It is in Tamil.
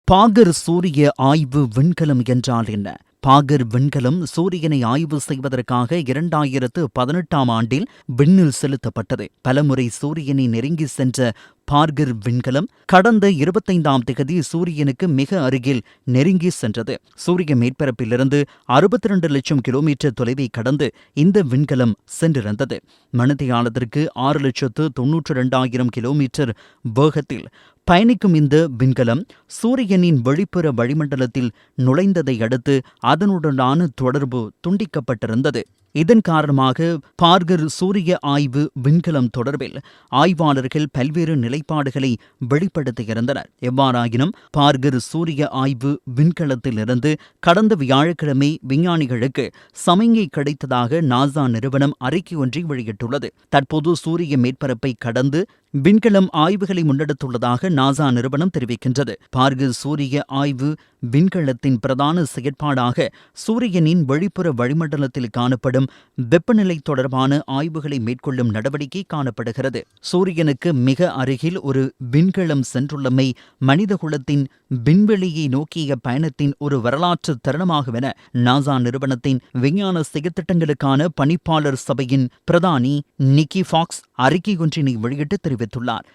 பாகர் சூரிய ஆய்வு விண்கலம் என்றால் என்ன? பாகர் விண்கலம் சூரியனை ஆய்வு செய்வதற்காக 2018ஆம் ஆண்டில் விண்ணில் செலுத்தப்பட்டது. பலமுறை சூரியனை நெருங்கி சென்ற பார்கர் விண்கலம் கடந்த 25ஆம் தேதி சூரியனுக்கு மிக அருகில் நெருங்கி சென்றது. சூரிய மேற்பரப்பிலிருந்து 62 லட்சம் கிலோமீட்டர் தொலைவை கடந்து இந்த விண்கலம் சென்றிருந்தது. மணித்தியாலத்திற்கு 6,92,000 கிலோமீட்டர் வேகத்தில் பயணிக்கும் இந்த விண்கலம் சூரியனின் வெளிப்புற வளிமண்டலத்தில் நுழைந்ததை அடுத்து அதனுடனான தொடர்பு துண்டிக்கப்பட்டிருந்தது. இதன் காரணமாக பார்கர் சூரிய ஆய்வு விண்கலம் தொடர்பில் ஆய்வாளர்கள் பல்வேறு நிலைப்பாடுகளை வெளிப்படுத்தியிருந்தனர். எவ்வாறாயினும் பார்கர் சூரிய ஆய்வு விண்கலத்திலிருந்து கடந்த வியாழக்கிழமை விஞ்ஞானிகளுக்கு சமிஞை கிடைத்ததாக நாசா நிறுவனம் அறிக்கை ஒன்றை வெளியிட்டுள்ளது. தற்போது சூரிய மேற்பரப்பை கடந்து விண்கலம் ஆய்வுகளை முன்னெடுத்துள்ளதாக நாசா நிறுவனம் தெரிவிக்கின்றது. பார்கர் சூரிய ஆய்வு விண்கலத்தின் பிரதான செயற்பாடாக சூரியனின் வெளிப்புற வளிமண்டலத்தில் காணப்படும் வெப்பநிலை தொடர்பான ஆய்வுகளை மேற்கொள்ளும் நடவடிக்கை காணப்படுகிறது. சூரியனுக்கு மிக அருகில் ஒரு விண்கலம் சென்றுள்ளமை மனிதகுலத்தின் விண்வெளியை நோக்கிய பயணத்தின் ஒரு வரலாற்று தருணமாகும் என நாசா நிறுவனத்தின் விஞ்ஞான செயற்திட்டங்களுக்கான பணிப்பாளர் சபையின் பிரதானி நிக்கி ஃபாக்ஸ் அறிக்கை ஒன்றினை வெளியிட்டு தெரிவித்துள்ளார்.